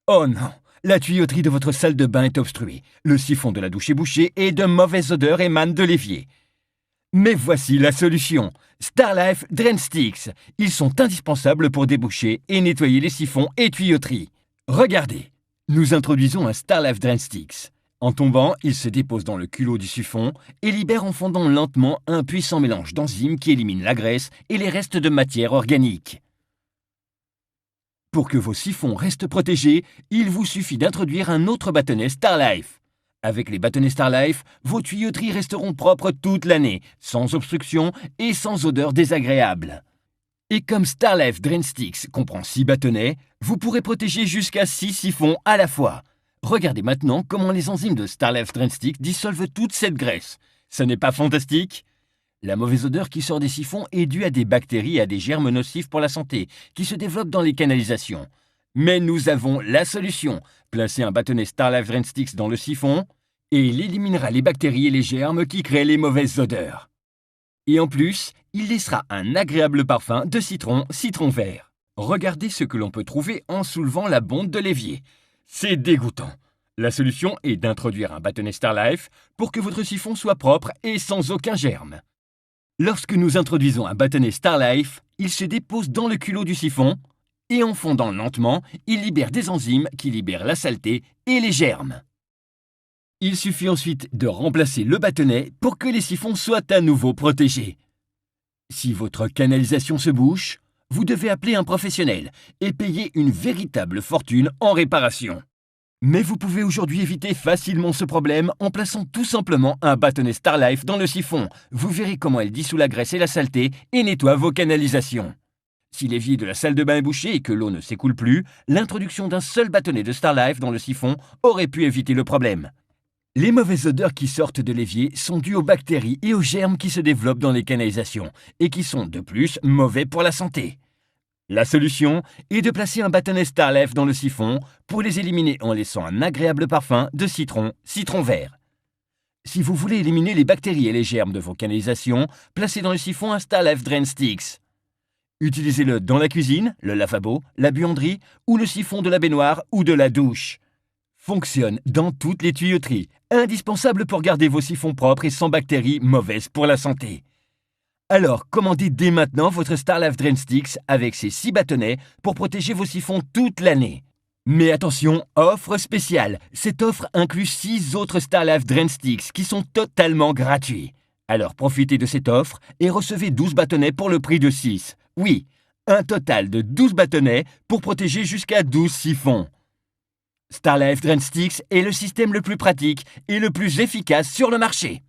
Oh non, la tuyauterie de votre salle de bain est obstruée. Le siphon de la douche est bouché et de mauvaises odeurs émanent de l'évier. Mais voici la solution. Starlife Drain Sticks. Ils sont indispensables pour déboucher et nettoyer les siphons et tuyauteries. Regardez, nous introduisons un Starlife Drain Sticks. En tombant, il se dépose dans le culot du siphon et libère en fondant lentement un puissant mélange d'enzymes qui élimine la graisse et les restes de matière organique. Pour que vos siphons restent protégés, il vous suffit d'introduire un autre bâtonnet Starlife. Avec les bâtonnets Starlife, vos tuyauteries resteront propres toute l'année, sans obstruction et sans odeur désagréable. Et comme Starlife Drain Sticks comprend 6 bâtonnets, vous pourrez protéger jusqu'à 6 siphons à la fois. Regardez maintenant comment les enzymes de Starlife Drain Sticks dissolvent toute cette graisse. Ce n'est pas fantastique ? La mauvaise odeur qui sort des siphons est due à des bactéries et à des germes nocifs pour la santé, qui se développent dans les canalisations. Mais nous avons la solution. Placez un bâtonnet Starlife Drain Sticks dans le siphon et il éliminera les bactéries et les germes qui créent les mauvaises odeurs. Et en plus, il laissera un agréable parfum de citron vert. Regardez ce que l'on peut trouver en soulevant la bonde de l'évier. C'est dégoûtant. La solution est d'introduire un bâtonnet Starlife pour que votre siphon soit propre et sans aucun germe. Lorsque nous introduisons un bâtonnet Starlife, il se dépose dans le culot du siphon et en fondant lentement, il libère des enzymes qui libèrent la saleté et les germes. Il suffit ensuite de remplacer le bâtonnet pour que les siphons soient à nouveau protégés. Si votre canalisation se bouche, vous devez appeler un professionnel et payer une véritable fortune en réparation. Mais vous pouvez aujourd'hui éviter facilement ce problème en plaçant tout simplement un bâtonnet Starlife dans le siphon. Vous verrez comment elle dissout la graisse et la saleté et nettoie vos canalisations. Si l'évier de la salle de bain est bouché et que l'eau ne s'écoule plus, l'introduction d'un seul bâtonnet de Starlife dans le siphon aurait pu éviter le problème. Les mauvaises odeurs qui sortent de l'évier sont dues aux bactéries et aux germes qui se développent dans les canalisations et qui sont de plus mauvais pour la santé. La solution est de placer un bâtonnet Starlife dans le siphon pour les éliminer en laissant un agréable parfum de citron vert. Si vous voulez éliminer les bactéries et les germes de vos canalisations, placez dans le siphon un Starlife Drain Sticks. Utilisez-le dans la cuisine, le lavabo, la buanderie ou le siphon de la baignoire ou de la douche. Fonctionne dans toutes les tuyauteries, indispensable pour garder vos siphons propres et sans bactéries mauvaises pour la santé. Alors, commandez dès maintenant votre Starlife Drain Sticks avec ses 6 bâtonnets pour protéger vos siphons toute l'année. Mais attention, offre spéciale. Cette offre inclut 6 autres Starlife Drain Sticks qui sont totalement gratuits. Alors profitez de cette offre et recevez 12 bâtonnets pour le prix de 6. Oui, un total de 12 bâtonnets pour protéger jusqu'à 12 siphons. Starlife Drain Sticks est le système le plus pratique et le plus efficace sur le marché.